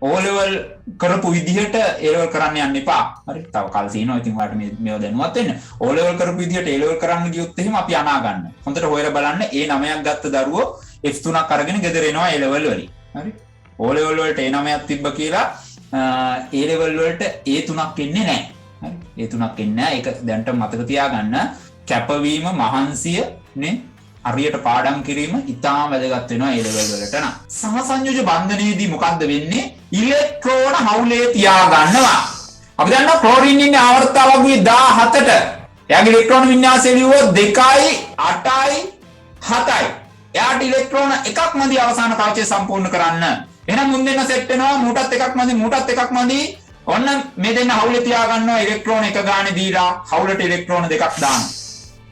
O level කරපු විදිහට A level කරන්න යන්න එපා. හරි. තව කල් තියෙනවා. ඉතින් ඔයාලට මේව දැනුවත් වෙන්න. O level කරපු විදිහට A level කරන්න ගියොත් එහෙම අපි අනා ගන්න. හොඳට හොයලා බලන්න A9ක් ගත්ත දරුවෝ F3ක් අරගෙන ගෙදර එනවා A level වලින්. හරි. O level වලට A9ක් තිබ්බ කියලා A level වලට A3ක් එන්නේ නැහැ. හරි. A3ක් එන්නේ නැහැ. ඒක දැනට මතක තියාගන්න. කැපවීම මහන්සිය නේ හරියට පාඩම් කිරීම ඉතාම වැදගත් වෙනවා A level වලට නම්. සහසංයෝජ බන්ධනයේදී මොකද්ද වෙන්නේ? ඉලෙක්ට්‍රෝන හවුලේ තියාගන්නවා. අපි දන්නවා ක්ලෝරින් ඉන්නේ ආවර්තාවගුවේ 17ට. එයාගේ ඉලෙක්ට්‍රෝන වින්‍යාසය ලියුවොත් 2යි 8යි 7යි. එයාට ඉලෙක්ට්‍රෝන එකක් මදි අවසාන කවචය සම්පූර්ණ කරන්න. එහෙනම් මුන් දෙන්න සෙට් වෙනවා මූටත් එකක් මදි මූටත් එකක් මදි. ඔන්න මේ දෙන්න හවුලේ තියාගන්නවා ඉලෙක්ට්‍රෝන එක ගානේ දීලා හවුලට ඉලෙක්ට්‍රෝන දෙකක් දානවා.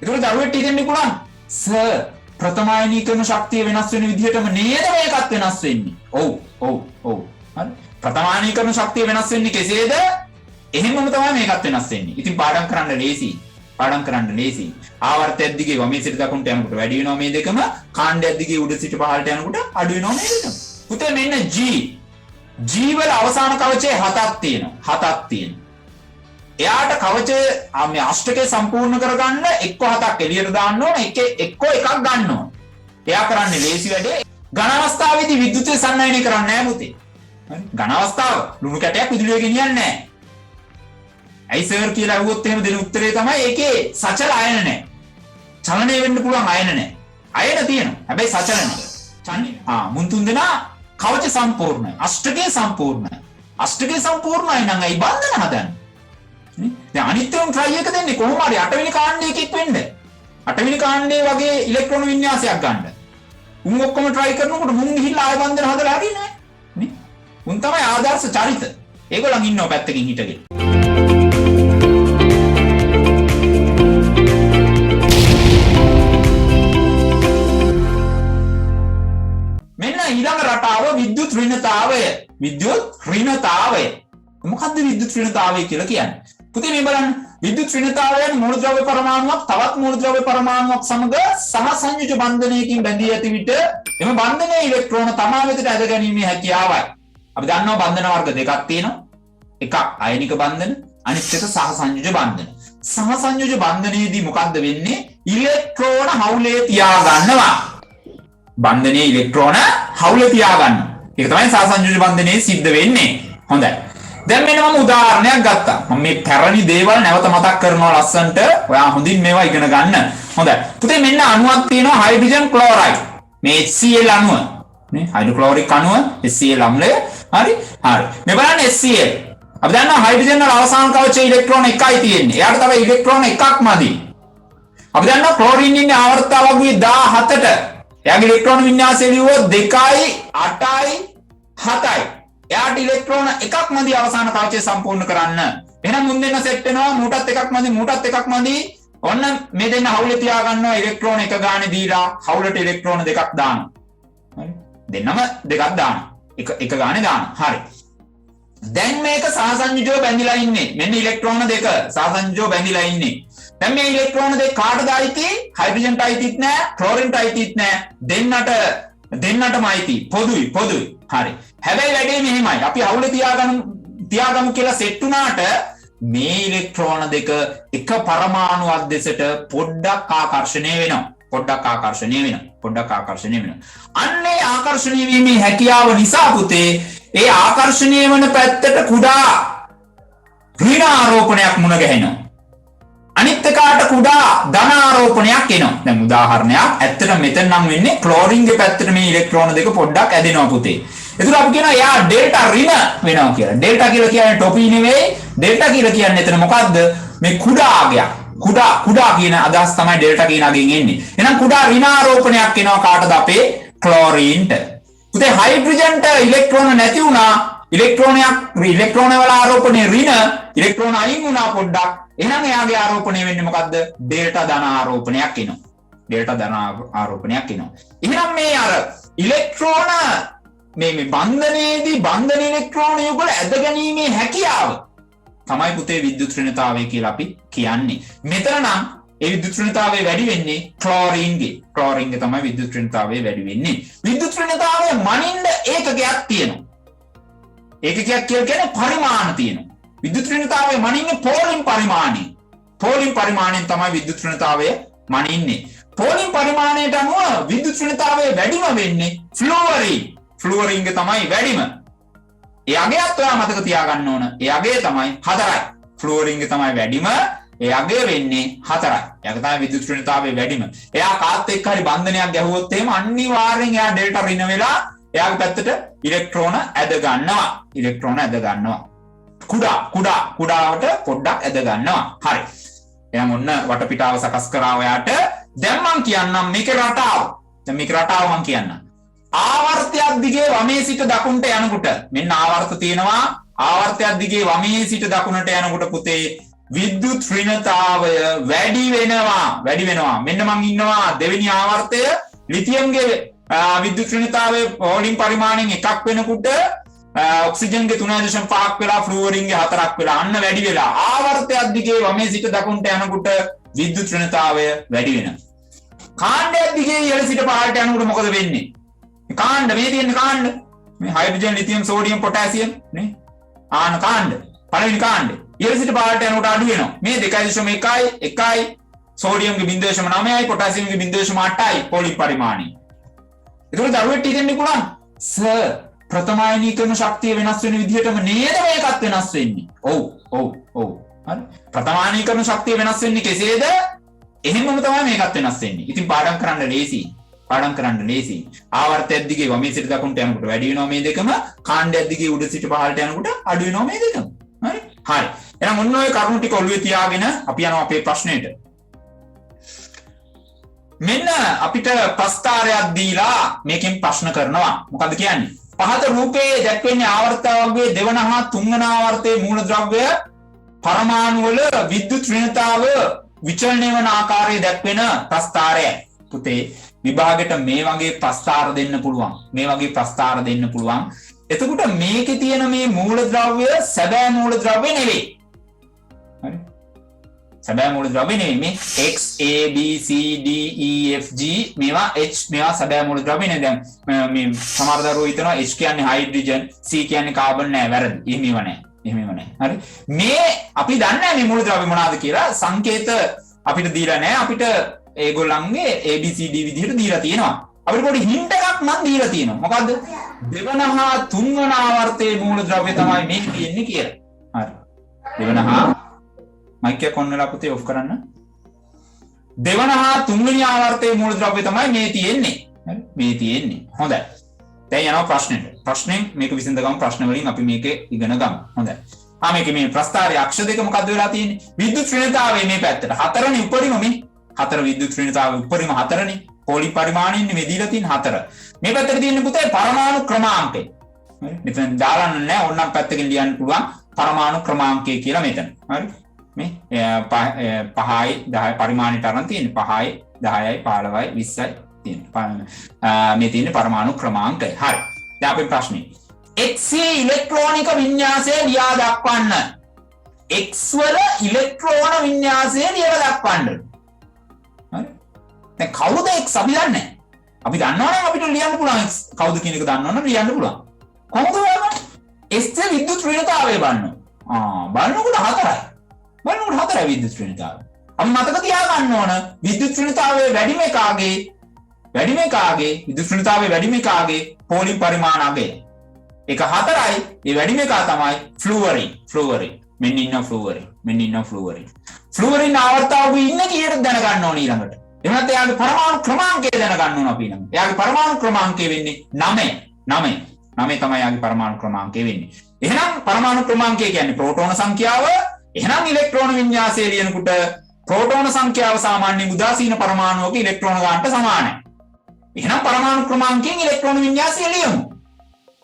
ඒකට දරුවෙක් හිතෙන්නේ පුළුවන්. සර් ප්‍රථමායනීකරණ ශක්තිය වෙනස් වෙන විදිහටම නේද මේකත් වෙනස් වෙන්නේ. ඔව්. හරි. ප්‍රථමායනීකරණ ශක්තිය වෙනස් වෙන්නේ කෙසේද? එහෙමම තමයි මේකත් වෙනස් වෙන්නේ. ඉතින් පාඩම් කරන්න ලේසි. ආවර්තයක් දිගේ වමේ සිට දකුණට යනකොට වැඩි වෙනවා මේ දෙකම. කාණ්ඩයක් දිගේ උඩ සිට පහළට යනකොට අඩු වෙනවා මේ දෙකම. පුතේ මෙන්න G වල අවසාන කවචය 7ක් තියෙනවා. එයාට කවචය මේ අෂ්ටකය සම්පූර්ණ කරගන්න එක්ක 7ක් එළියට දාන්න ඕන එක්ක එකක් ගන්න ඕන. එයා කරන්නේ ලේසි වැඩේ. ඝන අවස්ථාවේදී විද්‍යුතය සංනයනය කරන්නේ නැහැ පුතේ. හරි. ඝන අවස්ථාව ලුණු කැටයක් විදුලිය ගෙනියන්නේ නැහැ. ඇයි සර් කියලා අහුවොත් එහෙම දෙන උත්තරේ තමයි ඒකේ සචල අයන නැහැ. චලනය වෙන්න පුළුවන් අයන නැහැ. අයන තියෙනවා. හැබැයි සචල නැහැ. මුන් තුන් දෙනා කවච සම්පූර්ණයි. අෂ්ටකය සම්පූර්ණයි. අෂ්ටකය සම්පූර්ණයි නම් අයි බන්ධන හදන්නේ. දැන් අනිත්‍යම try එක දෙන්නේ කොහොම හරි 8 වෙනි කාණ්ඩයේ එකෙක් වෙන්න. 8 වෙනි කාණ්ඩයේ වගේ ඉලෙක්ට්‍රෝන වින්‍යාසයක් ගන්න. උන් ඔක්කොම try කරනකොට මුන් ගිහිල්ලා ආය බන්ධන හදලා හරියන්නේ නැහැ. නේ? උන් තමයි ආදර්ශ චරිත. ඒගොල්ලන් ඉන්නව පැත්තකින් හිටගෙන. මෙන්න ඊළඟ රටාව විද්‍යුත් ඍණතාවය. මොකද්ද විද්‍යුත් ඍණතාවය කියලා කියන්නේ? පුතේ මේ බලන්න විද්‍යුත් ඍණතාවය යන මූලද්‍රව්‍ය පරමාණුවක් තවත් මූලද්‍රව්‍ය පරමාණුවක් සමග සහසංයෝජ බන්ධනයකින් බැඳී ඇති විට එම බන්ධනයේ ඉලෙක්ට්‍රෝන තමා වෙතට ඇද ගැනීමේ හැකියාවයි. අපි දන්නවා බන්ධන වර්ග දෙකක් තියෙනවා. එකක් අයනික බන්ධන අනිත් එක සහසංයෝජ බන්ධන. සහසංයෝජ බන්ධනයේදී මොකද්ද වෙන්නේ? ඉලෙක්ට්‍රෝන හවුලේ තියාගන්නවා. බන්ධනයේ ඉලෙක්ට්‍රෝන හවුලේ තියාගන්නවා. ඒක තමයි සහසංයෝජ බන්ධනයේ සිද්ධ වෙන්නේ. හොඳයි. දැන් මෙන්න මම උදාහරණයක් ගත්තා. මම මේ පැරණි දේවල් නැවත මතක් කරනවා ලස්සන්ට. ඔයා හොඳින් මේවා ඉගෙන ගන්න. හොඳයි. පුතේ මෙන්න අණුවක් තියෙනවා හයිඩ්‍රජන් ක්ලෝරයිඩ්. මේ HCl අණුව. නේ? හයිඩ්‍රොක්ලෝරික් අණුව HCl අම්ලය. හරි? මේ බලන්න HCl. අපි දන්නවා හයිඩ්‍රජන් වල අවසාන කවචයේ ඉලෙක්ට්‍රෝන එකයි තියෙන්නේ. එයාට තව ඉලෙක්ට්‍රෝන එකක් මදි. අපි දන්නවා ක්ලෝරින් ඉන්නේ ආවර්තාවගුවේ 17ට. එයාගේ ඉලෙක්ට්‍රෝන වින්‍යාසය ලියුවොත් 2යි 8යි 7යි. එයාට ඉලෙක්ට්‍රෝන එකක් මදි අවසාන කවචය සම්පූර්ණ කරන්න. එහෙනම් මුන් දෙන්න සෙට් වෙනවා මූටත් එකක් මදි. ඔන්න මේ දෙන්න හවුලේ තියාගන්නවා ඉලෙක්ට්‍රෝන එක ගානේ දීලා හවුලට ඉලෙක්ට්‍රෝන දෙකක් දානවා. හරි. දෙන්නම දෙකක් දානවා. එක ගානේ දානවා. හරි. දැන් මේක සහසංයෝජව බැඳිලා ඉන්නේ. මෙන්න ඉලෙක්ට්‍රෝන දෙක සහසංයෝජව බැඳිලා ඉන්නේ. දැන් මේ ඉලෙක්ට්‍රෝන දෙක කාටද අයිති? හයිඩ්‍රජන්ට අයිතිත් නෑ, ක්ලෝරින්ට අයිතිත් නෑ. දෙන්නටම අයිති. පොදුයි. හරි. හැබැයි වැඩේ මෙහෙමයි. අපි හවුලේ තියාගමු කියලා සෙට් වුණාට මේ ඉලෙක්ට්‍රෝන දෙක එක පරමාණුවක් දෙසට පොඩ්ඩක් ආකර්ෂණය වෙනවා. අන්නේ ආකර්ෂණය වීමේ හැකියාව නිසා පුතේ ඒ ආකර්ෂණය වන පැත්තට කුඩා ඍණ ආරෝපණයක් මුණ ගැහෙනවා. අනිත් එකාට කුඩා ධන ආරෝපණයක් එනවා. දැන් උදාහරණයක් ඇත්තට මෙතන නම් වෙන්නේ ක්ලෝරින්ගේ පැත්තට මේ ඉලෙක්ට්‍රෝන දෙක පොඩ්ඩක් ඇදෙනවා පුතේ. එතකොට අපි කියනවා යා ඩෙල්ටා ඍණ වෙනවා කියලා. ඩෙල්ටා කියලා කියන්නේ ටොපි නෙවෙයි. ඩෙල්ටා කියලා කියන්නේ එතන මොකද්ද? මේ කුඩා අගයක්. කුඩා කියන අදහස් තමයි ඩෙල්ටා කියන අගෙන් එන්නේ. එහෙනම් කුඩා ඍණ ආරෝපණයක් එනවා කාටද? අපේ ක්ලෝරින්ට. පුතේ හයිඩ්‍රජන්ට ඉලෙක්ට්‍රෝන නැති වුණා. ඉලෙක්ට්‍රෝන වල ආරෝපණය ඍණ. ඉලෙක්ට්‍රෝන අයින් වුණා පොඩ්ඩක්. එහෙනම් එයාගේ ආරෝපණය වෙන්නේ මොකද්ද? ඩෙල්ටා ධන ආරෝපණයක් එනවා. එහෙනම් මේ අර ඉලෙක්ට්‍රෝන මේ බන්ධනයේදී බන්ධන ඉලෙක්ට්‍රෝන යුගල ඇද ගැනීමේ හැකියාව තමයි පුතේ විද්‍යුත් ඍණතාවය කියලා අපි කියන්නේ. මෙතන නම් ඒ විද්‍යුත් ඍණතාවය වැඩි වෙන්නේ ක්ලෝරින්ගේ තමයි විද්‍යුත් ඍණතාවය වැඩි වෙන්නේ. විද්‍යුත් ඍණතාවය මනින්න ඒකකයක් තියෙනවා. ඒකකයක් කියලා කියන්නේ පරිමාණ තියෙනවා. විද්‍යුත් ඍණතාවය මනින්නේ පෝලින් පරිමාණය. පෝලින් පරිමාණයෙන් තමයි විද්‍යුත් ඍණතාවය මනින්නේ. පෝලින් පරිමාණයට අනුව විද්‍යුත් ඍණතාවය වැඩිම වෙන්නේ ෆ්ලුවරින්. ෆ්ලුවරින් ගේ තමයි වැඩිම. ඒ අගයත් ඔයා මතක තියාගන්න ඕන. ඒ අගය තමයි 4යි. ෆ්ලුවරින් ගේ තමයි වැඩිම. ඒ අගය වෙන්නේ 4යි. ඒක තමයි විද්‍යුත් ඍණතාවය වැඩිම. එයා කාත් එක්ක හරි බන්ධනයක් ගැහුවොත් එහෙම අනිවාර්යෙන් එයා ඩෙල්ටා ඍණ වෙලා එයාගේ පැත්තට ඉලෙක්ට්‍රෝන ඇද ගන්නවා. ඉලෙක්ට්‍රෝන ඇද ගන්නවා. කුඩාවට පොඩ්ඩක් ඇද ගන්නවා. හරි. එහෙනම් ඔන්න වටපිටාව සකස් කරා ඔයාට. දැන් මම කියන්නම් මේකේ රටාව. දැන් මේකේ රටාව මම කියන්නම්. ආවර්තයක් දිගේ වමේ සිට දකුණට යනකොට මෙන්න ආවර්ත තියෙනවා. ආවර්තයක් දිගේ වමේ සිට දකුණට යනකොට පුතේ විද්‍යුත් ඍණතාවය වැඩි වෙනවා. මෙන්න මං ඉන්නවා දෙවෙනි ආවර්තය ලිතියම්ගේ විද්‍යුත් ඍණතාවය පෝලින් පරිමාණයෙන් 1ක් වෙනකොට ඔක්සිජන්ගේ 3.5ක් වෙලා ෆ්ලුවරින්ගේ 4ක් වෙලා අන්න වැඩි වෙලා ආවර්තයක් දිගේ වමේ සිට දකුණට යනකොට විද්‍යුත් ඍණතාවය වැඩි වෙනවා. කාණ්ඩයක් දිගේ ඉහළ සිට පහළට යනකොට මොකද වෙන්නේ? කාණ්ඩ මේ තියෙන කාණ්ඩ මේ හයිඩ්‍රජන් ලිතියම් සෝඩියම් පොටෑසියම් නේ ආන කාණ්ඩ පළවෙනි කාණ්ඩ ඉහළ සිට පහළට යනකොට අඩු වෙනවා. මේ 2.1යි සෝඩියම්ගේ 0.9යි පොටෑසියම්ගේ 0.8යි පෝලින් පරිමාණය. ඒකවල දරුවෙක් හිතෙන්නේ පුළුවන් සර් ප්‍රථමායනීකරණ ශක්තිය වෙනස් වෙන විදිහටම නේද මේකත් වෙනස් වෙන්නේ. ඔව්. හරි. ප්‍රථමායනීකරණ ශක්තිය වෙනස් වෙන්නේ කෙසේද? එහෙමම තමයි මේකත් වෙනස් වෙන්නේ. ඉතින් පාඩම් කරන්න ලේසි. ආවර්තයක් දිගේ වමේ සිට දකුණට යනකොට වැඩි වෙනවා මේ දෙකම. කාණ්ඩයක් දිගේ උඩ සිට පහළට යනකොට අඩු වෙනවා මේ දෙකම. හරි. එහෙනම් ඔන්න ඔය කරුණු ටික ඔළුවේ තියාගෙන අපි යනවා අපේ ප්‍රශ්නෙට. මෙන්න අපිට ප්‍රස්ථාරයක් දීලා මේකෙන් ප්‍රශ්න කරනවා. මොකද්ද කියන්නේ? පහත රූපයේ දැක්වෙන්නේ ආවර්තකයේ දෙවන හා තුන්වන ආවර්තයේ මූලද්‍රව්‍ය පරමාණු වල විද්‍යුත් ඍණතාව විචලනය වන ආකාරය දැක්වෙන ප්‍රස්ථාරය. පුතේ විභාගෙට මේ වගේ ප්‍රස්ථාර දෙන්න පුළුවන්. එතකොට මේකේ තියෙන මේ මූලද්‍රව්‍ය සැබෑ මූලද්‍රව්‍ය නෙවෙයි. හරි? සැබෑ මූලද්‍රව්‍ය නෙවෙයි. මේ X A B C D E F G මේවා H මේවා සැබෑ මූලද්‍රව්‍ය නේ. දැන් මේ සමහර දරුවෝ හිතනවා H කියන්නේ හයිඩ්‍රජන්, C කියන්නේ කාබන් නෑ වැරදි. එහෙමව නෑ. හරි? මේ අපි දන්නේ නෑ මේ මූලද්‍රව්‍ය මොනවාද කියලා. සංකේත අපිට දීලා නෑ. අපිට ඒගොල්ලන්ගේ A B C D විදිහට දීලා තියෙනවා. අපිට පොඩි හින්ට් එකක් නම් දීලා තියෙනවා. මොකද්ද? දෙවන හා තුන්වන ආවර්තයේ මූලද්‍රව්‍ය තමයි මේ තියෙන්නේ කියලා. හරි. දෙවන හා මයික් එක ඔන් වෙලා පුතේ ඔෆ් කරන්න. දෙවන හා තුන්වෙනි ආවර්තයේ මූලද්‍රව්‍ය තමයි මේ තියෙන්නේ. හරි? මේ තියෙන්නේ. හොඳයි. දැන් යනවා ප්‍රශ්නෙට. ප්‍රශ්නෙන් මේක විසඳ ගමු. ප්‍රශ්න වලින් අපි මේක ඉගෙන ගමු. හොඳයි. මේකේ මේ ප්‍රස්ථාරයේ අක්ෂ දෙක මොකද්ද වෙලා තියෙන්නේ? විද්‍යුත් ඍණතාවය මේ පැත්තට. 4නේ උඩරිම මේ. 4 විද්‍යුත් ඍණතාවය උඩරිම 4නේ. පෝලි පරිමාණින් මේ දීලා තියෙන 4. මේ පැත්තට තියෙන පුතේ පරමාණු ක්‍රමාංකය. හරි? මෙතන දාලා නැහැ. ඕනනම් පැත්තකින් ලියන්න පුළුවන් පරමාණු ක්‍රමාංකය කියලා මෙතන. හරි? මේ 5යි 10යි පරිමාණයට අරන් තියෙන්නේ 5යි 10යි 15යි 20යි තියෙන්නේ. මේ තියෙන්නේ පරමාණු ක්‍රමාංකය. හරි. දැන් අපේ ප්‍රශ්නේ. X ඉලෙක්ට්‍රෝනික වින්‍යාසය ලියා දක්වන්න. X වල ඉලෙක්ට්‍රෝන වින්‍යාසය ලියලා දක්වන්න. හරි. දැන් කවුද X අපි දන්නේ නැහැ. අපි දන්නවනම් අපිට ලියන්න පුළුවන් X කවුද කියන එක දන්නවනම් ලියන්න පුළුවන්. කොහොමද බලන්න? S විද්‍යුත් ඍණතාවය බලන්න. බලනකොට 4යි. බලනකොට 4යි විද්‍යුත් ඍණතාවය. අපි මතක තියාගන්න ඕන විද්‍යුත් ඵලතාවයේ වැඩිම එකාගේ විද්‍යුත් ඵලතාවයේ වැඩිම එකාගේ පෝලින් පරිමාණ අගය. ඒක 4යි. ඒ වැඩිම එක තමයි ෆ්ලුවරින්. මෙන්න ඉන්න ෆ්ලුවරින්. ෆ්ලුවරින් ආවර්තාවක ඉන්න කීයට දැනගන්න ඕන ඊළඟට. එහෙනම් එයාගේ පරමාණු ක්‍රමාංකය දැනගන්න ඕන අපි ඊළඟට. එයාගේ පරමාණු ක්‍රමාංකය වෙන්නේ 9. 9 තමයි එයාගේ පරමාණු ක්‍රමාංකය වෙන්නේ. එහෙනම් පරමාණු ක්‍රමාංකය කියන්නේ ප්‍රෝටෝන සංඛ්‍යාව. එහෙනම් ඉලෙක්ට්‍රෝන වින්‍යාසය ලියනකොට ප්‍රෝටෝන සංඛ්‍යාව සාමාන්‍යයෙන් උදාසීන පරමාණුවක ඉලෙක්ට්‍රෝන ගානට සමානයි. එහෙනම් පරමාණු ක්‍රමාංකයෙන් ඉලෙක්ට්‍රෝන වින්‍යාසය ලියමු.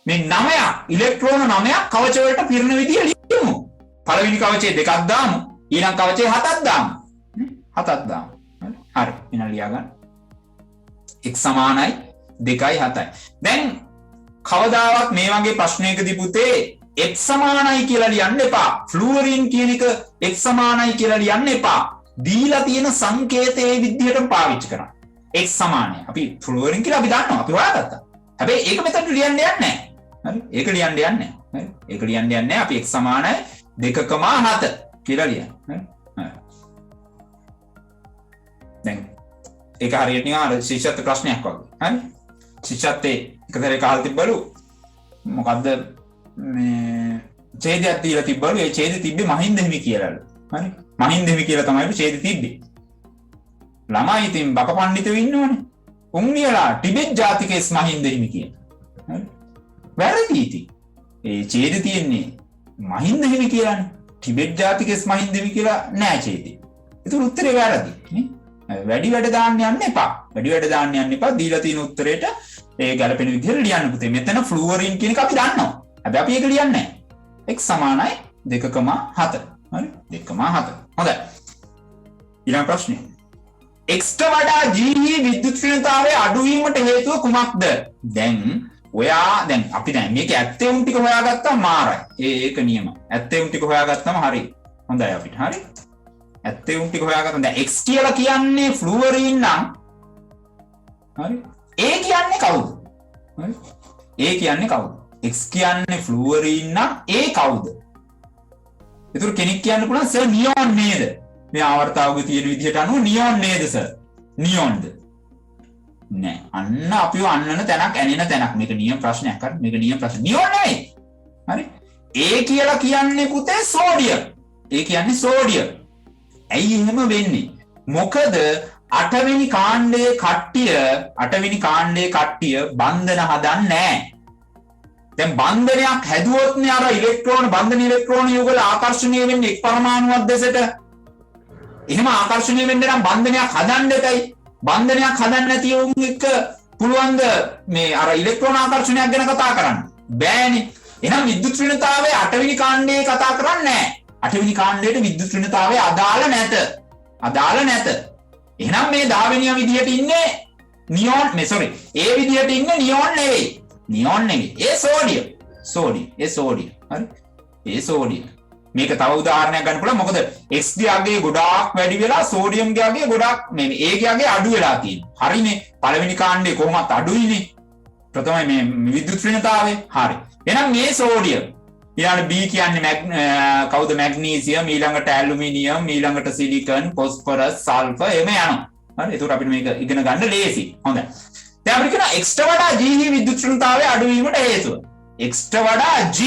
මේ 9ක් ඉලෙක්ට්‍රෝන 9ක් කවච වලට පිරෙන විදිය ලියමු. පළවෙනි කවචයේ 2ක් දාමු. ඊළඟ කවචයේ 7ක් දාමු. 7ක් දාමු. හරි. එන ලියා ගන්න. x සමානයි 2යි 7යි. දැන් කවදාවත් මේ වගේ ප්‍රශ්නයකදී පුතේ x සමානයි කියලා ලියන්න එපා. ෆ්ලුවරින් කියන එක x සමානයි කියලා ලියන්න එපා. දීලා තියෙන සංකේතයේ විදිහටම පාවිච්චි කරන්න. x සමානයි. අපි ෆ්ලුවරින් කියලා අපි දන්නවා. අපි හොයාගත්තා. හැබැයි ඒක මෙතන ලියන්න යන්නේ නැහැ. හරි? ඒක ලියන්න යන්නේ නැහැ. හරි ඒක ලියන්න යන්නේ අපි x සමානයි 2,7 කියලා ලියන්න හරි දැන් ඒක හරියට නිකන් අර ශිෂ්‍යත්ව ප්‍රශ්නයක් වගේ හරි ශිෂ්‍යත්වයේ එකතරේ කාල තිබ්බලු මොකද්ද මේ ඡේදයක් දීලා තිබ්බලු ඒ ඡේදෙ තිබ්බේ මහින්ද හිමි කියලාලු හරි මහින්ද හිමි කියලා තමයි ඡේදෙ තිබ්බේ ළමයි ඉතින් බක පඬිතුයෝ ඉන්නවනේ උන් ලියලා ටිබෙට් ජාතිකයස් මහින්ද හිමි කියලා හරි වැරදි ඉතින් ඒ ඡේදෙ තියෙන්නේ මහින්ද හිමි කියලානේ ටිබෙට් ජාතිකයස් මහින්ද හිමි කියලා නෑ ඡේදෙ ඒක උත්තරේ වැරදි නේ වැඩි වැඩ දාන්න යන්න එපා වැඩි වැඩ දාන්න යන්න එපා දීලා තියෙන උත්තරේට ඒ ගැලපෙන විදිහට ලියන්න පුතේ මෙතන ෆ්ලුවරින් කියන එක අපි දන්නවා හැබැයි අපි ඒක ලියන්නේ නැහැ x සමානයි 2,7 හරි 2,7 හොඳයි ඊළඟ ප්‍රශ්නේ x ට වඩා g හි විද්‍යුත් ශ්‍රේණිතාවයේ අඩු වීමට හේතුව කුමක්ද දැන් ඔයා දැන් අපි දැන් මේක ඇත්තේ උන් ටික හොයාගත්තා මාරයි ඒක නියම ඇත්තේ උන් ටික හොයාගත්තම හරි හොඳයි අපිට හරි ඇත්තේ උන් ටික හොයාගත්තා දැන් x කියලා කියන්නේ ෆ්ලුවරින් නම් හරි ඒ කියන්නේ කවුද හරි ඒ කියන්නේ කවුද x කියන්නේ ෆ්ලුවරින් නම් ඒ කවුද ඒතර කෙනෙක් කියන්න පුළුවන් සර් නියොන් නේද මේ ආවර්තාවක තියෙන විදිහට අනුව නියොන් නේද සර් නියොන්ද නෑ අන්න අපිව අන්නන තැනක් ඇනෙන තැනක් මේක නියම ප්‍රශ්නයක් හරි මේක නියම ප්‍රශ්න නියොන් නෙවෙයි හරි ඒ කියලා කියන්නේ පුතේ සෝඩියම් ඒ කියන්නේ සෝඩියම් ඇයි එහෙම වෙන්නේ මොකද 8 වෙනි කාණ්ඩයේ කට්ටිය බන්ධන හදන්නේ නැහැ. දැන් බන්ධනයක් හැදුවොත් නේ අර ඉලෙක්ට්‍රෝන බන්ධන ඉලෙක්ට්‍රෝන යුගල ආකර්ෂණය වෙන්නේ එක් පරමාණුවක් දෙසට. එහෙම ආකර්ෂණය වෙන්න නම් බන්ධනයක් හදන්න දෙතයි. බන්ධනයක් හදන්න නැති උන් එක්ක පුළුවන් ද මේ අර ඉලෙක්ට්‍රෝන ආකර්ෂණයක් ගැන කතා කරන්න. බෑනේ. එහෙනම් විද්‍යුත් ශ්‍රේණිතාවයේ 8 වෙනි කාණ්ඩයේ කතා කරන්නේ නැහැ. 8 වෙනි කාණ්ඩයට විද්‍යුත් ශ්‍රේණිතාවය අදාළ නැත. එහෙනම් මේ 10 වෙනියා විදියට ඉන්නේ නියොන් ඒ විදියට ඉන්නේ නියොන් නෙවෙයි. ඒ සෝඩියම්. හරි. ඒ සෝඩියම්. මේක තව උදාහරණයක් ගන්න පුළුවන්. මොකද X ගේ ගොඩාක් වැඩි වෙලා සෝඩියම් ගේ ගොඩාක් මේ A ගේ අඩු වෙලා තියෙනවා. හරිනේ. පළවෙනි කාණ්ඩේ කොහොමත් අඩුයිනේ. ප්‍රථමයි මේ විද්‍යුත් ශ්‍රේණිතාවය. හරි. එහෙනම් මේ සෝඩියම් ඊළඟට B කියන්නේ කවුද මැග්නීසියම් ඊළඟට ඇලුමිනියම් ඊළඟට සිලිකන් ફોස්ෆරස් සල්ෆර් එමෙ යනවා හරි ඒකට අපිට මේක ඉගෙන ගන්න ලේසි හොඳයි දැන් අපිට කියන x ට වඩා g හි විද්‍යුත් ශ්‍රේණිතාවයේ අඩු වීමට හේතුව x ට වඩා g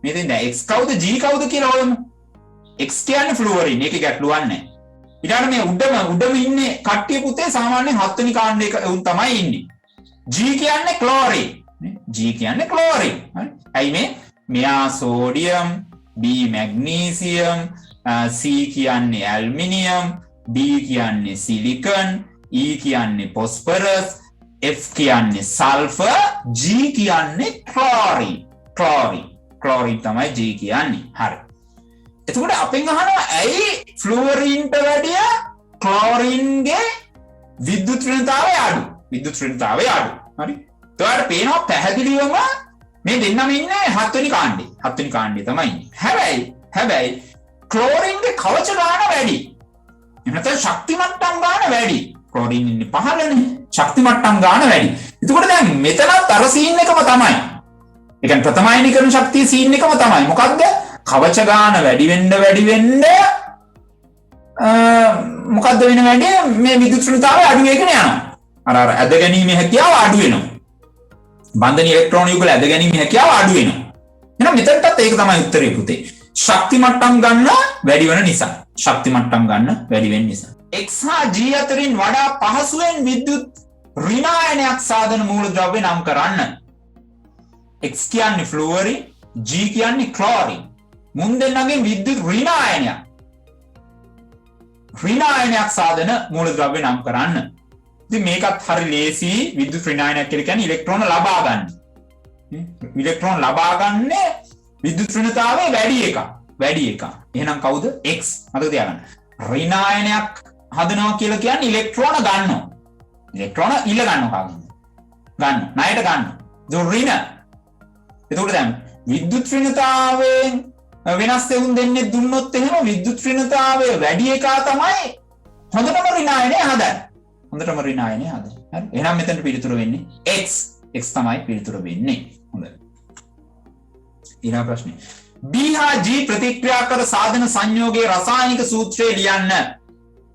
මේ දැන් x කවුද g කවුද කියලා හොයමු x කියන්නේ ෆ්ලුවරින් ඒකේ ගැටලුවක් නැහැ ඊළඟට මේ උඩම ඉන්නේ කට්ටිය පුතේ සාමාන්‍යයෙන් 7 වෙනි කාණ්ඩයේ උන් තමයි ඉන්නේ g කියන්නේ ක්ලෝරින් හරි ඇයි මේ මෙයා සෝඩියම් B මැග්නීසියම් C කියන්නේ ඇල්මිනියම් D කියන්නේ සිලිකන් E කියන්නේ ફોස්ෆරස් F කියන්නේ සල්ෆර් G කියන්නේ ක්ලෝරින් තමයි G කියන්නේ හරි එතකොට අපෙන් අහනවා ඇයි ෆ්ලුවරින්ට වැඩිය ක්ලෝරින්ගේ විද්‍යුත් ශ්‍රේණිතාවය අඩු හරි එතකොට පේනවා පැහැදිලිවම මේ දෙන්නම ඉන්නේ 7 වෙනි කාණ්ඩේ තමයි ඉන්නේ. හැබැයි ක්ලෝරින්ගේ කවච ගාන වැඩි. එනතර ශක්ති මට්ටම් ගාන වැඩි. ක්ලෝරින් ඉන්නේ 15නේ. ශක්ති මට්ටම් ගාන වැඩි. එතකොට දැන් මෙතනත් අර සීන් එකම තමයි. ඒ කියන්නේ ප්‍රථම අයනීකරණ ශක්තිය සීන් එකම තමයි. මොකද්ද? කවච ගාන වැඩි වෙන්න මොකද්ද වෙන වැඩි මේ විද්‍යුත් ශ්‍රේණිතාවය අඩු වෙගෙන යනවා. අර ඇද ගැනීමේ හැකියාව අඩු වෙනවා. බන්ධන ඉලෙක්ට්‍රෝන යුගල ඇද ගැනීම හැකියාව අඩු වෙනවා. එහෙනම් මෙතනටත් ඒක තමයි උත්තරේ පුතේ. ශක්ති මට්ටම් ගන්න වැඩි වෙන නිසා. X හා G අතරින් වඩා පහසුවෙන් විද්‍යුත් ඍණායනයක් සාධන මූලද්‍රව්‍ය නම් කරන්න. X කියන්නේ ෆ්ලුවරින්, G කියන්නේ ක්ලෝරින්. මුන් දෙන්නගෙන් විද්‍යුත් ඍණායනයක් සාධන මූලද්‍රව්‍ය නම් කරන්න. ඉතින් මේකත් හරි ලේසි විද්‍යුත් ඍණායනයක් කියලා කියන්නේ ඉලෙක්ට්‍රෝන ලබා ගන්න. ඉලෙක්ට්‍රෝන ලබා ගන්න විද්‍යුත් ශ්‍රේණිතාවයේ වැඩි එක. එහෙනම් කවුද? X. මතක තියාගන්න. ඍණායනයක් හදනවා කියලා කියන්නේ ඉලෙක්ට්‍රෝන ගන්නවා. ඉලෙක්ට්‍රෝන ඉල්ල ගන්නවා ණයට ගන්නවා. ඍණ. එතකොට දැන් විද්‍යුත් ශ්‍රේණිතාවයෙන් වෙනස් දෙවුන් දෙන්නේ දුන්නොත් එහෙම විද්‍යුත් ශ්‍රේණිතාවයේ වැඩි එක තමයි හොඳටම ඍණායනය හදන්නේ. හරි. එහෙනම් මෙතනට පිළිතුර වෙන්නේ X තමයි පිළිතුර වෙන්නේ. හොඳයි. ඊළඟ ප්‍රශ්නේ. B හා G ප්‍රතික්‍රියා කර සාධන සංයෝගයේ රසායනික සූත්‍රය ලියන්න.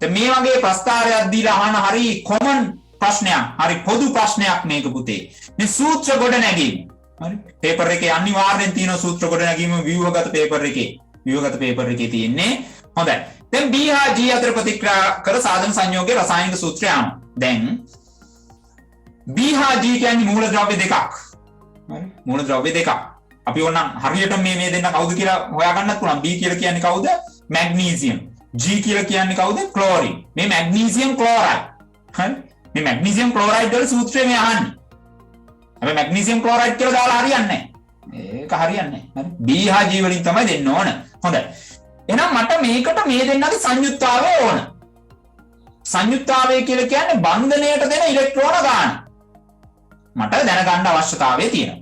දැන් මේ වගේ ප්‍රස්තාරයක් දීලා අහන හරි කොමන් ප්‍රශ්නයක්. හරි පොදු ප්‍රශ්නයක් මේක පුතේ. මේ සූත්‍ර ගොඩ නැගීම. හරි. පේපර් එකේ අනිවාර්යෙන් තියෙන සූත්‍ර ගොඩ නැගීම ව්‍යුහගත පේපර් එකේ. ව්‍යුහගත පේපර් එකේ තියෙන්නේ. හොඳයි. දැන් B හා G අතර ප්‍රතික්‍රියා කර සාධන සංයෝගයේ රසායනික සූත්‍රය අනුව. දැන් B හා G කියන්නේ මූලද්‍රව්‍ය දෙකක්. හරි. මූලද්‍රව්‍ය දෙකක්. අපි ඕනනම් හරියට මේ දෙන්න කවුද කියලා හොයාගන්නත් පුළුවන්. B කියලා කියන්නේ කවුද? මැග්නීසියම්. G කියලා කියන්නේ කවුද? ක්ලෝරින්. මේ මැග්නීසියම් ක්ලෝරයිඩ්. හරි. මේ මැග්නීසියම් ක්ලෝරයිඩ් වල සූත්‍රය මේ අහන්නේ. හැබැයි මැග්නීසියම් ක්ලෝරයිඩ් කියලා දාලා හරියන්නේ නැහැ. ඒක හරියන්නේ නැහැ. හරි. B හා G වලින් තමයි දෙන්න ඕන. හොඳයි. එහෙනම් මට මේකට මේ දෙන්නගේ සංයුක්තාවය ඕන. සංයුක්තාවය කියලා කියන්නේ බන්ධනයට දෙන ඉලෙක්ට්‍රෝන ගාන. මට දැනගන්න අවශ්‍යතාවය තියෙනවා.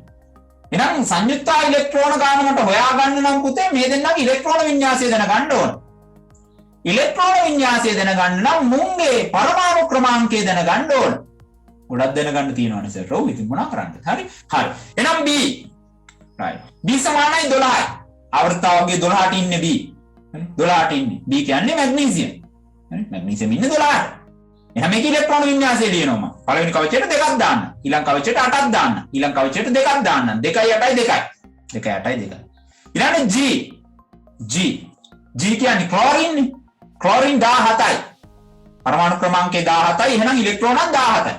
එහෙනම් සංයුක්තා ඉලෙක්ට්‍රෝන ගාන මට හොයාගන්න නම් පුතේ මේ දෙන්නගේ ඉලෙක්ට්‍රෝන වින්‍යාසය දැනගන්න ඕන. ඉලෙක්ට්‍රෝන වින්‍යාසය දැනගන්න නම් මුංගේ පරමාණු ක්‍රමාංකය දැනගන්න ඕන. ගොඩක් දැනගන්න තියෙනවනේ සර්. ඔව් ඉතින් මොනා කරන්නද? හරි. හරි. එහෙනම් B. right. B සමානයි 12යි. ආවර්තාවගේ 12ට ඉන්නේ B. හරි. 12ට ඉන්නේ. B කියන්නේ මැග්නීසියම්. හරි. මැග්නීසියම් ඉන්නේ 12ට. එහෙනම් මේක ඉලෙක්ට්‍රෝන වින්‍යාසය ලියනවා මම. පළවෙනි කවචයට 2ක් දාන්න. ඊළඟ කවචයට 8ක් දාන්න. ඊළඟ කවචයට 2ක් දාන්න. 2යි 8යි 2යි. 2යි 8යි 2යි. ඊළඟ G. G කියන්නේ ක්ලෝරින්. ක්ලෝරින් 17යි. පරමාණු ක්‍රමාංකය 17යි. එහෙනම් ඉලෙක්ට්‍රෝනක් 17යි.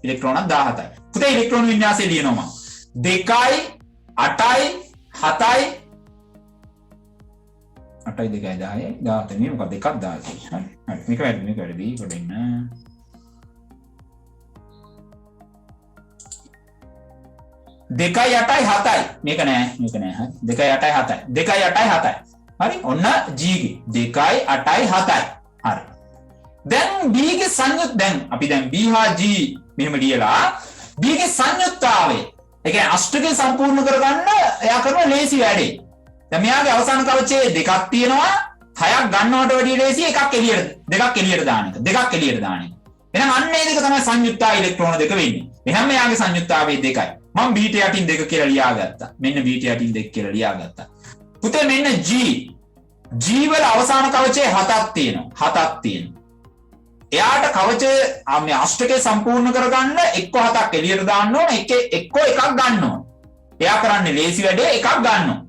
ඉලෙක්ට්‍රෝනක් 17යි. පුතේ ඉලෙක්ට්‍රෝන වින්‍යාසය ලියනවා මම. 2යි 8යි 7යි 8යි 2යි 10යි 17 මේ මොකක්ද එකක් 17. හරි. හරි. මේක වැඩි කොට ඉන්න. 2යි 8යි 7යි. මේක නෑ. හරි. 2යි 8යි 7යි. 2යි 8යි 7යි. හරි. ඔන්න G ගේ 2යි 8යි 7යි. හරි. දැන් B ගේ දැන් අපි දැන් B හා G මෙහෙම ලියලා B ගේ සංයුක්තාවය ඒ කියන්නේ අෂ්ටකය සම්පූර්ණ කරගන්න එයා කරන ලේසි වැඩේ. දැන් මෙයාගේ අවසාන කවචයේ දෙකක් තියෙනවා. හයක් ගන්නවට වැඩිය ලේසි එකක් එළියට දෙකක් එළියට දාන එක. දෙකක් එළියට දාන එක. එහෙනම් අන්න ඒ දෙක තමයි සංයුක්තා ඉලෙක්ට්‍රෝන දෙක වෙන්නේ. එහෙනම් මෙයාගේ සංයුක්තාවය දෙකයි. මම B ට යටින් 2 කියලා ලියාගත්තා. මෙන්න B ට යටින් 2 කියලා ලියාගත්තා. පුතේ මෙන්න G වල අවසාන කවචයේ 7ක් තියෙනවා. 7ක් තියෙනවා. එයාට කවචය මේ අෂ්ටකය සම්පූර්ණ කරගන්න එක්ක 7ක් එළියට දාන්න ඕන එක්ක එකක් ගන්න ඕන. එයා කරන්නේ ලේසි වැඩේ එකක් ගන්න ඕන.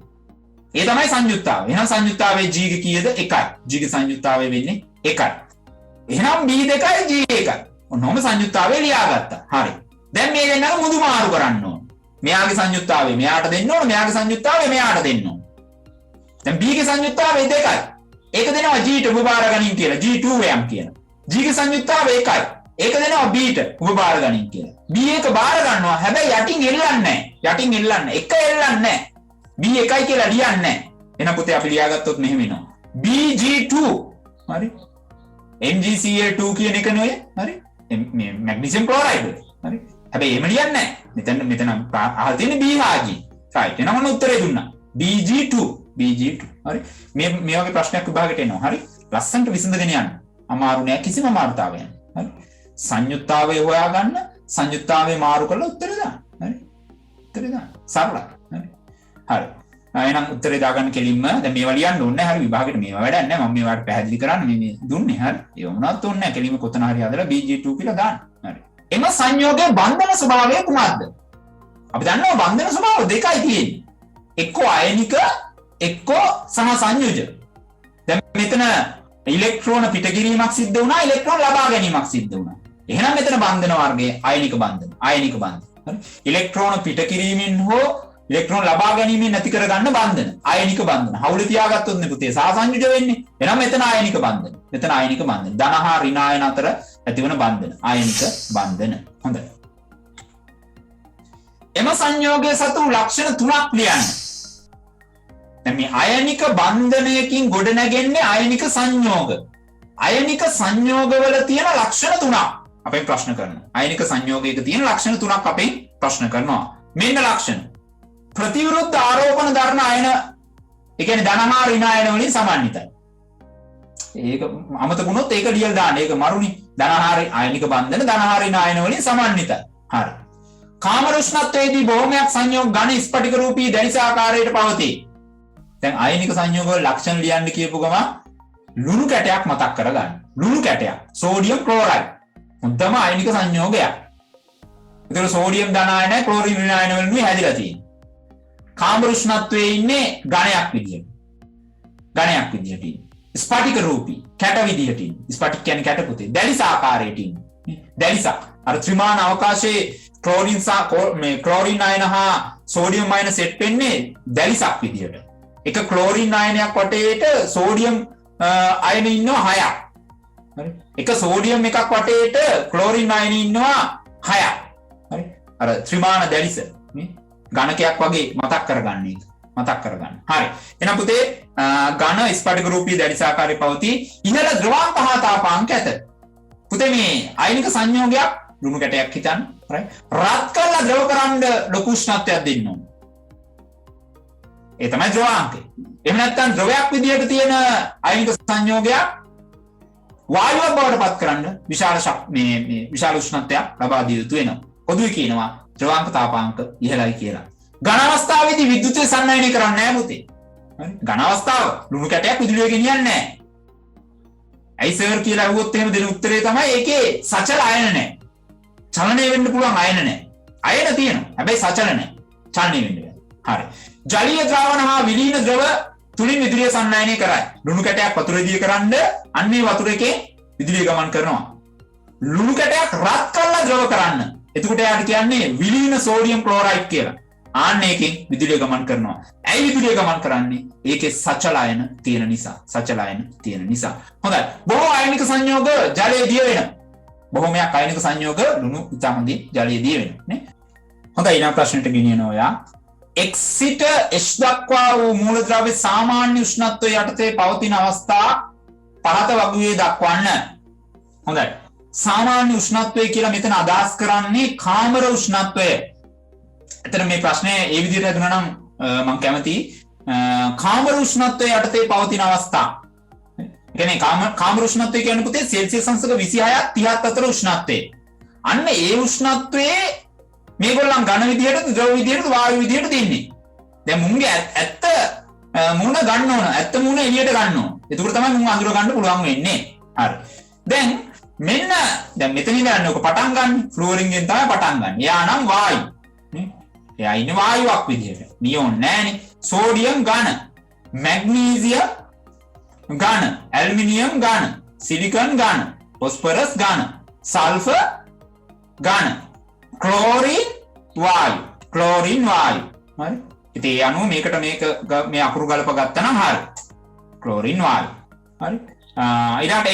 ඒ තමයි සංයුක්තාවය. එහෙනම් සංයුක්තාවයේ G ගේ කීයද? 1යි. G ගේ සංයුක්තාවය වෙන්නේ 1යි. එහෙනම් B 2යි G 1යි. ඔන්නෝම සංයුක්තාවය ලියාගත්තා. හරි. දැන් මේ දෙන්නම මුදු මාරු කරන්න ඕන. මෙයාගේ සංයුක්තාවය මෙයාට දෙන්න ඕන. මෙයාගේ සංයුක්තාවය මෙයාට දෙන්න ඕන. දැන් B ගේ සංයුක්තාවය 2යි. ඒක දෙනවා G ට උපබාර ගනින් කියලා. G2M කියන. G ගේ සංයුක්තාවය 1යි. ඒක දෙනවා B ට උපබාර ගනින් කියලා. B එක බාර ගන්නවා. හැබැයි යටින් එල්ලන්නේ නැහැ. යටින් එල්ලන්නේ. එක එල්ලන්නේ නැහැ. B 1යි කියලා ලියන්නේ නැහැ. එහෙනම් පුතේ අපි ලියාගත්තොත් මෙහෙම එනවා. BG2. හරි. MgCl2 කියන එක නෙවෙයි. හරි. මේ මැග්නීසියම් ක්ලෝරයිඩ්. හරි. හැබැයි එහෙම ලියන්නේ නැහැ. මෙතන අහලා තියෙන්නේ B හා G. right. එහෙනම් මම උත්තරේ දුන්නා. BG2. හරි. මේ වගේ ප්‍රශ්නයක් විභාගයට එනවා. හරි. ලස්සනට විසඳගෙන යන්න. අමාරු නෑ කිසිම අමාරුතාවයක් නෑ. හරි. සංයුක්තාවය හොයාගන්න සංයුක්තාවය මාරු කරලා උත්තරේ දාන්න. හරි. උත්තරේ දාන්න. සරලයි. හරි. හරි. එහෙනම් උත්තරේ දාගන්න කෙලින්ම දැන් මේවා ලියන්න ඕනේ නැහැ. හරි විභාගෙට මේවා වැඩක් නැහැ. මම මේවාට පැහැදිලි කරන්න මේ දුන්නේ. හරි. ඒ වුණත් ඕනේ නැහැ. කෙලින්ම කොතන හරි හදලා BG2 කියලා දාන්න. හරි. එම සංයෝගයේ බන්ධන ස්වභාවය කුමක්ද? අපි දන්නවා බන්ධන ස්වභාව දෙකයි තියෙන්නේ. එක්කෝ අයනික එක්කෝ සහ සංයෝජ. දැන් මෙතන ඉලෙක්ට්‍රෝන පිටකිරීමක් සිද්ධ වුණා ඉලෙක්ට්‍රෝන ලබා ගැනීමක් සිද්ධ වුණා. එහෙනම් මෙතන බන්ධන වර්ගයේ අයනික බන්ධන. හරි. ඉලෙක්ට්‍රෝන පිටකිරීමෙන් හෝ ඉලෙක්ට්‍රෝන ලබා ගැනීමෙන් නැති කරගන්න බන්ධන. අයනික බන්ධන. හවුලේ තියාගත්තොත් නේ පුතේ සහසංයුජ වෙන්නේ. එහෙනම් මෙතන අයනික බන්ධන. ධන හා ඍණ ආයන අතර ඇතිවන බන්ධන. අයනික බන්ධන. හොඳයි. එම සංයෝගයේ සතු ලක්ෂණ 3ක් ලියන්න. දැන් මේ අයනික බන්ධනයකින් ගොඩ නැගෙන්නේ අයනික සංයෝග. අයනික සංයෝගවල තියෙන ලක්ෂණ 3ක් අපෙන් ප්‍රශ්න කරනවා. අයනික සංයෝගයක තියෙන ලක්ෂණ 3ක් අපෙන් ප්‍රශ්න කරනවා. මෙන්න ලක්ෂණ. ප්‍රතිවිරුද්ධ ආරෝපණ දරන අයන ඒ කියන්නේ ධන හා ඍණ අයන වලින් සමන්විතයි. ඒක අමතක වුණොත් ඒක ලියලා දාන්න. ඒක මරුනි. ධන හා අයනික බන්ධන ධන හා ඍණ අයන වලින් සමන්විතයි. හරි. කාමර උෂ්ණත්වයේදී බොහොමයක් සංයෝග ඝන ස්පටික රූපී දැනිස ආකාරයට පවතී. දැන් අයනික සංයෝග වල ලක්ෂණ ලියන්න කියපු ගමන් ලුණු කැටයක් මතක් කරගන්න. ලුණු කැටයක්. Sodium chloride. මුද්දම අයනික සංයෝගයක්. ඒතර සෝඩියම් ධන ආයනයි ක්ලෝරින් ඍණ ආයන වලින් හැදිලා තියෙන්නේ. කාමර උෂ්ණත්වයේ ඉන්නේ ඝනයක් විදියට. ඝනයක් විදියට ඉන්නේ. ස්පටික රූපී කැට විදියට ඉන්නේ. ස්පටික කියන්නේ කැට පුතේ. දැලිස ආකාරයට ඉන්නේ. දැලිස. අර ත්‍රිමාන අවකාශයේ ක්ලෝරින් ආයන හා සෝඩියම් ආයන සෙට් වෙන්නේ දැලිසක් විදියට. එක ක්ලෝරින් ආයනයක් වටේට සෝඩියම් අයන ඉන්නවා 6ක්. හරි. එක සෝඩියම් එකක් වටේට ක්ලෝරින් අයන ඉන්නවා 6ක්. හරි. අර ත්‍රිමාන දැලිස මේ ඝනකයක් වගේ මතක් කරගන්න එක. මතක් කරගන්න. හරි. එහෙනම් පුතේ ඝන ස්පටික රූපී දැලිස ආකාරයේ පවතී. ඉහළ ද්‍රවාංක හා තාපාංක ඇත. පුතේ මේ අයනික සංයෝගයක් ලුණු කැටයක් හිතන්න. හරි. රත් කරලා ද්‍රව කරන්න ලොකු උෂ්ණත්වයක් දෙන්න ඕන. ඒ තමයි ද්‍රවාංකය. එහෙම නැත්නම් ද්‍රවයක් විදියට තියෙන අයනික සංයෝගයක් වායුවක් බවට පත් කරන්න විශාල උෂ්ණත්වයක් ලබා දිය යුතු වෙනවා. පොදුවේ කියනවා ද්‍රවාංක තාපාංක ඉහළයි කියලා. ඝන අවස්ථාවේදී විද්‍යුතය සන්නායනය කරන්නේ නැහැ පුතේ. හරි. ඝන අවස්ථාව ලුණු කැටයක් විදුලිය ගෙනියන්නේ නැහැ. ඇයි සර් කියලා අහුවොත් එහෙම දෙන උත්තරේ තමයි ඒකේ සචල අයන නැහැ. චලනය වෙන්න පුළුවන් අයන නැහැ. අයන තියෙනවා. හැබැයි සචල නැහැ. චලනය වෙන්න බෑ. හරි. ජලීය ද්‍රවණ හා විලීන ද්‍රව තුලින් විදුලිය සන්නායනය කරයි. ලුණු කැටයක් වතුර දිය කරන්න අන්නේ වතුර එකේ විදුලිය ගමන් කරනවා. ලුණු කැටයක් රත් කරලා ද්‍රව කරන්න. එතකොට යාට කියන්නේ විලීන සෝඩියම් ක්ලෝරයිඩ් කියලා. ආන්න එකෙන් විදුලිය ගමන් කරනවා. ඇයි විදුලිය ගමන් කරන්නේ? ඒකේ සචල අයන තියෙන නිසා. සචල අයන තියෙන නිසා. හොඳයි. බොහෝ අයනික සංයෝග ජලයේ දිය වෙනවා. බොහොමයක් අයනික සංයෝග ලුණු ඉතාමදී ජලයේ දිය වෙනවා නේ. හොඳයි ඊළඟ ප්‍රශ්නෙට ගෙනියනවා ඔයා. X සිට H දක්වා වූ මූලද්‍රව්‍ය සාමාන්‍ය උෂ්ණත්වය යටතේ පවතින අවස්ථා පහත වගුවේ දක්වන්න. හොඳයි. සාමාන්‍ය උෂ්ණත්වය කියලා මෙතන අදහස් කරන්නේ කාමර උෂ්ණත්වය. එතන මේ ප්‍රශ්නේ ඒ විදිහට හදුනා නම් මම කැමතියි කාමර උෂ්ණත්වය යටතේ පවතින අවස්ථා. ඒ කියන්නේ කාමර උෂ්ණත්වය කියන්නේ පුතේ සෙල්සියස් අංශක 26ක් 30ක් අතර උෂ්ණත්වය. අන්න ඒ උෂ්ණත්වයේ මේගොල්ලන් ඝන විදියට ද්‍රව විදියට වායු විදියට දෙන්නේ. දැන් මුන්ගේ ඇත්ත මුණ ගන්න ඕන. ඇත්ත මුණ එළියට ගන්න ඕන. එතකොට තමයි මුන් අඳුර ගන්න පුළුවන් වෙන්නේ. හරි. දැන් මෙන්න දැන් මෙතන ඉඳන් ඔක පටන් ගන්න. ෆ්ලෝරින් ගෙන් තමයි පටන් ගන්න. එයා නම් වායු. නේ? එයා ඉන්නේ වායුවක් විදියට. නියෝන් නෑනේ. සෝඩියම් ඝන. මැග්නීසියම් ඝන. ඇල්යුමිනියම් ඝන. සිලිකන් ඝන. ෆොස්ෆරස් ඝන. සල්ෆර් ඝන. ක්ලෝරින් වායු. ක්ලෝරින් වායු. හරි. ඉතින් ඒ අනුව මේකට මේ අකුරු ගලප ගත්තා නම් හරි. ක්ලෝරින් වායු. හරි. ඊළඟට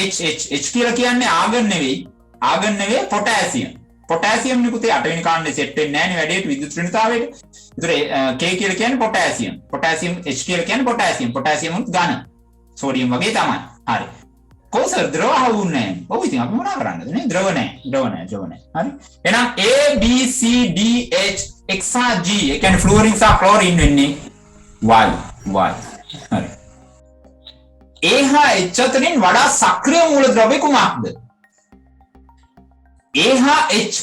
H කියලා කියන්නේ ආගන් නෙවෙයි. ආගන් නෙවෙයි පොටෑසියම්. පොටෑසියම් නේ පුතේ 8 වෙනි කාණ්ඩේ සෙට් වෙන්නේ නැහැ නේ වැඩේට විද්‍යුත් ඍණතාවයට. ඒතර K කියලා කියන්නේ පොටෑසියම්. පොටෑසියම් H කියලා කියන්නේ පොටෑසියම්. පොටෑසියම් උත් ඝන. සෝඩියම් වගේ තමයි. හරි. කොහොසර් ද්‍රව හවුන්නේ නැහැ. ඔව් ඉතින් අපි මොනා කරන්නද නේ? ද්‍රව නැහැ. හරි. එහෙනම් A B C D H X හා G ඒ කියන්නේ ෆ්ලෝරින් සහ ක්ලෝරින් වෙන්නේ Y. හරි. A හා H අතරින් වඩා සක්‍රිය මූලද්‍රව්‍ය කුමක්ද? A හා H.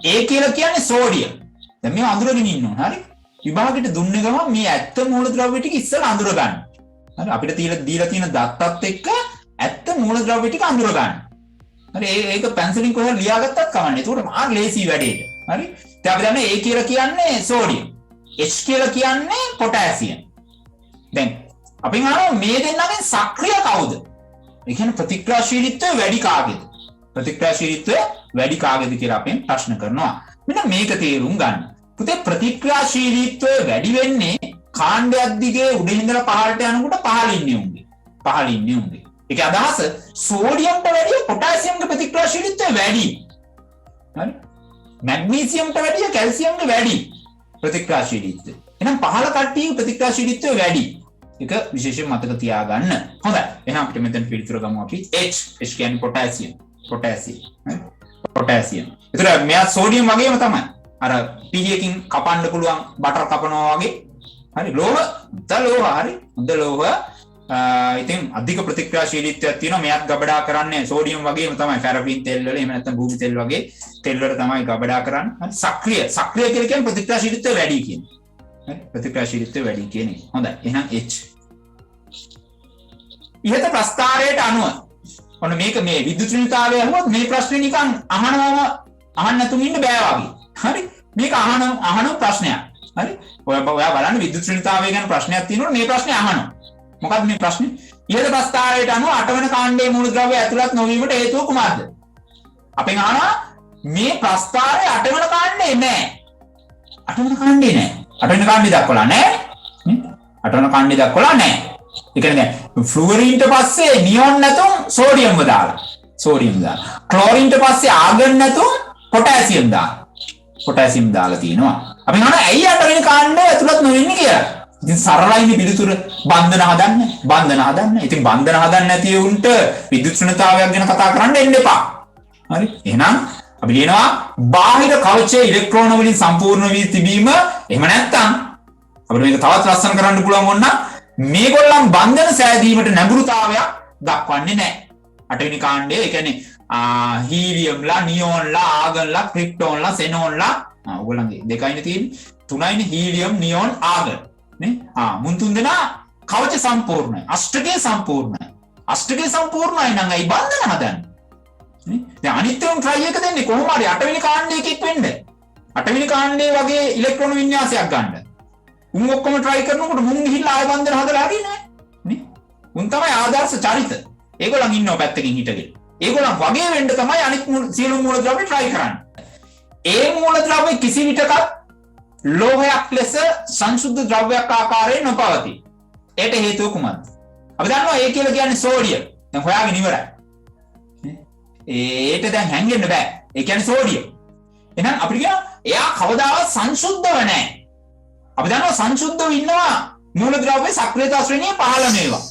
A කියලා කියන්නේ සෝඩියම්. දැන් මේව අඳුරගෙන ඉන්න ඕන. හරි. විභාගෙට දුන්නේ ගමන් මේ ඇත්ත මූලද්‍රව්‍ය ටික ඉස්සෙල්ලා අඳුර ගන්න. හරි. අපිට දීලා තියෙන දත්තත් එක්ක ඇත්ත මූලද්‍රව්‍ය ටික අඳුර ගන්න. හරි. ඒක පැන්සිලින් කොහෙද ලියාගත්තත් කමන්නේ. ඒක මාර ලේසි වැඩේට. හරි. දැන් අපි දන්නේ A කියලා කියන්නේ සෝඩියම්. H කියලා කියන්නේ පොටෑසියම්. දැන් අපි අහනවා මේ දෙන්නගෙන් සක්‍රිය කවුද? ඒ කියන්නේ ප්‍රතික්‍රියාශීලීත්වය වැඩි කාගේද? ප්‍රතික්‍රියාශීලීත්වය වැඩි කාගේද කියලා අපෙන් ප්‍රශ්න කරනවා. මෙන්න මේක තේරුම් ගන්න. පුතේ ප්‍රතික්‍රියාශීලීත්වය වැඩි වෙන්නේ කාණ්ඩයක් දිගේ උඩින් ඉඳලා පහළට යනකොට පහළ ඉන්නේ උන්ගේ. ඒක අදහස සෝඩියම්ට වැඩිය පොටෑසියම්ගේ ප්‍රතික්‍රියාශීලීත්වය වැඩි. හරි? මැග්නීසියම්ට වැඩිය කැල්සියම්ගේ වැඩි ප්‍රතික්‍රියාශීලීත්වය. එහෙනම් පහළ කට්ටියගේ ප්‍රතික්‍රියාශීලීත්වය වැඩි. ඒක විශේෂයෙන් මතක තියාගන්න. හොඳයි. එහෙනම් අපිට මෙතන පිළිතුර ගමු අපි H කියන්නේ පොටෑසියම්. පොටෑසියම්. ඒතර මෙයා සෝඩියම් වගේම තමයි. අර පීලියකින් කපන්න පුළුවන් බටර් කපනවා වගේ. හරි. ලෝහ, හරි. හොඳ ලෝහ ඉතින් අධික ප්‍රතික්‍රියාශීලීත්වයක් තියෙනවා. මෙයත් ගබඩා කරන්නේ සෝඩියම් වගේම තමයි පැරෆින් තෙල් වල එහෙම නැත්නම් භූමි තෙල් වගේ තෙල් වල තමයි ගබඩා කරන්නේ. සක්‍රිය කියලා කියන්නේ ප්‍රතික්‍රියාශීලීත්වය වැඩි කියන්නේ. හරි ප්‍රතික්‍රියාශීලීත්වය වැඩි කියන්නේ. හොඳයි. එහෙනම් H. ඉහත ප්‍රස්තාරයට අනුව ඔන්න මේක මේ විද්‍යුත් ශ්‍රේණිතාවය අහුවොත් මේ ප්‍රශ්නේ නිකන් අහන්න නැතුව ඉන්න බෑ වගේ. හරි මේක අහන ප්‍රශ්නයක්. හරි ඔයා බලන්න විද්‍යුත් ශ්‍රේණිතාවය ගැන ප්‍රශ්නයක් තියෙනකොට මේ ප්‍රශ්නේ අහනවා. මොකක්ද මේ ප්‍රශ්නේ? ඉහත ප්‍රස්තාරයට අනුව 8 වෙනි කාණ්ඩයේ මූලද්‍රව්‍ය ඇතුළත් නොවීමට හේතුව කුමක්ද? අපෙන් අහනවා මේ ප්‍රස්තාරයේ 8 වෙනි කාණ්ඩේ නෑ. 8 වෙනි කාණ්ඩේ නෑ. 8 වෙනි කාණ්ඩේ දක්වලා නෑ. 8 වෙනි කාණ්ඩේ දක්වලා නෑ. ඒ කියන්නේ ෆ්ලුවරින්ට පස්සේ නියොන් නැතුම් සෝඩියම්ව දාලා. ක්ලෝරින්ට පස්සේ ආගන් නැතුම් පොටෑසියම් දාලා තියෙනවා. අපි අහනවා ඇයි 8 වෙනි කාණ්ඩය ඇතුළත් නොවෙන්නේ කියලා. ඉතින් සරලයිනේ පිළිතුර බන්ධන හදන්න. ඉතින් බන්ධන හදන්න නැති උන්ට විද්‍යුත් ශ්‍රේණිතාවයක් ගැන කතා කරන්න එන්න එපා. හරි. එහෙනම් අපි කියනවා බාහිර කවචයේ ඉලෙක්ට්‍රෝන වලින් සම්පූර්ණ වී තිබීම. එහෙම නැත්නම් අපිට මේක තවත් ලස්සන කරන්න පුළුවන් වුණා මේගොල්ලන් බන්ධන සෑදීමට නැඹුරුතාවයක් දක්වන්නේ නැහැ. 8 වෙනි කාණ්ඩයේ ඒ කියන්නේ හීලියම්ලා, නියෝන්ලා, ආගන්ලා, ක්‍රිප්ටෝන්ලා, සෙනෝන්ලා ඔයගොල්ලන්ගේ දෙකයිනේ තියෙන්නේ. තුනයිනේ හීලියම්, නියෝන්, ආගන්. නේ? මුන් තුන් දෙනා කවච සම්පූර්ණයි. අෂ්ටකයේ සම්පූර්ණයි. නම් අයි බන්ධන හදන්නේ. නේ? දැන් අනිත් උන් try එක දෙන්නේ කොහොම හරි 8 වෙනි කාණ්ඩයේ එකෙක් වෙන්න. 8 වෙනි කාණ්ඩයේ වගේ ඉලෙක්ට්‍රෝන වින්‍යාසයක් ගන්න. උන් ඔක්කොම try කරනකොට මුන් ගිහිල්ලා ආය බන්ධන හදලා හරිනේ. නේ? උන් තමයි ආදර්ශ චරිත. ඒගොල්ලන් ඉන්නව පැත්තකින් හිටගෙන. ඒගොල්ලන් වගේ වෙන්න තමයි අනිත් සියලු මූලද්‍රව්‍ය try කරන්නේ. ඒ මූලද්‍රව්‍ය කිසි විටකත් ලෝහයක් ලෙස සංසුද්ධ ද්‍රව්‍යයක් ආකාරයෙන් නොපවතී. ඒට හේතුව කුමක්ද? අපි දන්නවා ඒ කියලා කියන්නේ සෝඩියම්. දැන් හොයාගෙන ඉවරයි. ඒට දැන් හැංගෙන්න බෑ. ඒ කියන්නේ සෝඩියම්. එහෙනම් අපිට කියනවා එයා කවදාවත් සංසුද්ධව නැහැ. අපි දන්නවා සංසුද්ධව ඉන්නවා මූලද්‍රව්‍ය සක්‍රියතා ශ්‍රේණිය 15 ඒවා.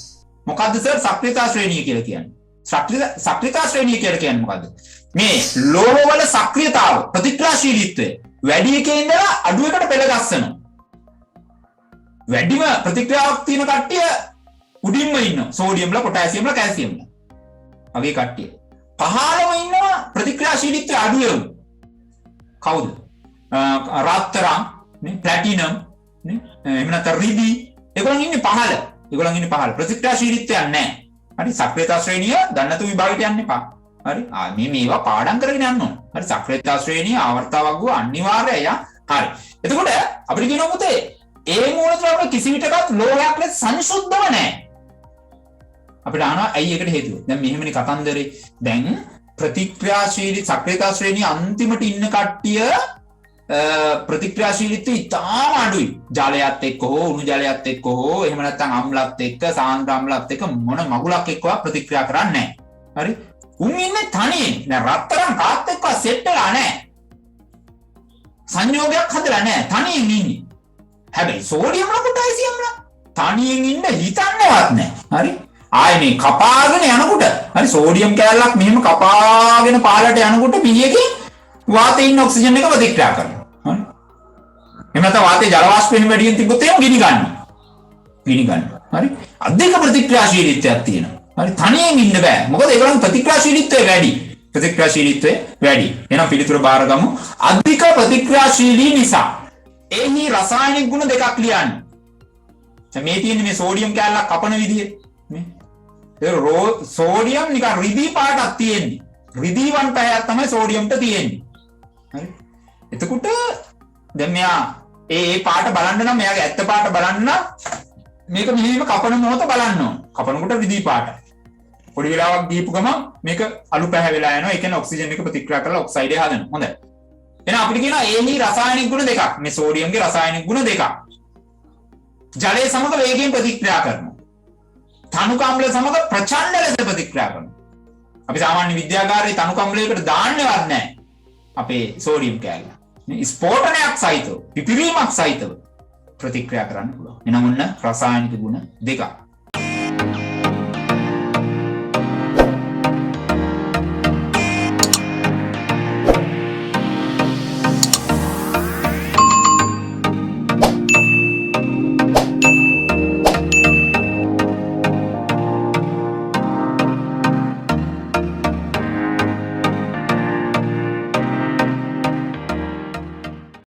මොකද්ද සර් සක්‍රියතා ශ්‍රේණිය කියලා කියන්නේ? සක්‍රියතා ශ්‍රේණිය කියලා කියන්නේ මොකද්ද? මේ ලෝහවල සක්‍රියතාව ප්‍රතික්‍රියාශීලීත්වය වැඩි එකේ ඉඳලා අඩු එකට පෙළ ගස්සනවා. වැඩිම ප්‍රතික්‍රියාවක් තියෙන කට්ටිය උඩින්ම ඉන්නවා. සෝඩියම්ලා, පොටෑසියම්ලා, කැල්සියම්ලා. වගේ කට්ටිය. 15ම ඉන්නවා ප්‍රතික්‍රියාශීලීත්වය අඩු ඒවා. කවුද? රත්තරන්, නේ, ප්ලැටිනම්, නේ, එහෙම නැත්නම් රිදී. ඒගොල්ලන් ඉන්නේ 15. ප්‍රතික්‍රියාශීලීත්වයක් නැහැ. හරි සක්‍රියතා ශ්‍රේණිය දන්නේ නැතුව විභාගයට යන්න එපා. හරි මේවා පාඩම් කරගෙන යන්න ඕන. හරි සක්‍රියතා ශ්‍රේණිය ආවර්තාවග්ගුව අනිවාර්යයි. හරි. එතකොට අපිට කියනවා පුතේ ඒ මූලද්‍රව්‍ය කිසි විටකත් ලෝහයක් ලෙස සංසුද්ධව නැහැ. අපිට අහනවා ඇයි ඒකට හේතුව? දැන් මෙහෙමනේ කතන්දරේ. දැන් ප්‍රතික්‍රියාශීලී සක්‍රියතා ශ්‍රේණිය අන්තිමට ඉන්න කට්ටිය ප්‍රතික්‍රියාශීලීත්වය ඉතාම අඩුයි. ජලයත් එක්ක හෝ උණු ජලයත් එක්ක හෝ එහෙම නැත්නම් අම්ලත් එක්ක සාන්ද්‍ර අම්ලත් එක්ක මොන මගුලක් එක්කවත් ප්‍රතික්‍රියා කරන්නේ නැහැ. හරි උන් ඉන්නේ තනියෙන්. දැන් රත්තරන් කාත් එක්ක සෙට් වෙලා නැහැ. සංයෝගයක් හදලා නැහැ. තනියෙන් ඉන්නේ. හැබැයි සෝඩියම්ලා පොටෑසියම්ලා තනියෙන් ඉන්න හිතන්නේවත් නැහැ. හරි ආයේ මේ කපාගෙන යනකොට හරි සෝඩියම් කැලලක් මෙහෙම කපාගෙන පාලට යනකොට පිළියකින් වාතයේ ඉන්න ඔක්සිජන් එක ප්‍රතික්‍රියා කරනවා. හරි එහෙම නැත්නම් වාතයේ ජල වාෂ්පයෙන් වැඩියෙන් තිබ්බොත් එහෙම ගිනි ගන්නවා. හරි අධික ප්‍රතික්‍රියාශීලීත්වයක් තියෙනවා. හරි තනියෙන් ඉන්න බෑ. මොකද ඒගොල්ලන් ප්‍රතික්‍රියාශීලීත්වය වැඩි. එහෙනම් පිළිතුර බාරගමු. අධික ප්‍රතික්‍රියාශීලී නිසා. එහි රසායනික ගුණ දෙකක් ලියන්න. දැන් මේ තියෙන්නේ මේ සෝඩියම් කැලලක් කපන විදිය. මේ සෝඩියම් නිකන් රිදී පාටක් තියෙන්නේ. රිදී වන් පැහැයක් තමයි සෝඩියම්ට තියෙන්නේ. හරි. එතකොට දැන් මෙයා ඒ පාට බලන්න නම් මෙයාගේ ඇත්ත පාට බලන්න මේක මෙහෙම කපන මොහොත බලන්න ඕන. කපනකොට රිදී පාටයි. පොඩි වෙලාවක් දීපු ගමන් මේක අලු පැහැ වෙලා යනවා. ඒ කියන්නේ ඔක්සිජන් එක ප්‍රතික්‍රියා කරලා ඔක්සයිඩ් එක හදනවා. හොඳයි. එහෙනම් අපිට කියනවා එහි රසායනික ගුණ දෙකක්. මේ සෝඩියම්ගේ රසායනික ගුණ දෙකක්. ජලය සමග වේගයෙන් ප්‍රතික්‍රියා කරනවා. තනුක අම්ල සමග ප්‍රචණ්ඩ ලෙස ප්‍රතික්‍රියා කරනවා. අපි සාමාන්‍ය විද්‍යාගාරයේ තනුක අම්ලයකට දාන්නේවත් නැහැ. අපේ සෝඩියම් කැලල. මේ ස්ෆෝටනයක් සහිතව, පිපිරීමක් සහිතව ප්‍රතික්‍රියා කරන්න පුළුවන්. එනමුන්න රසායනික ගුණ දෙකක්.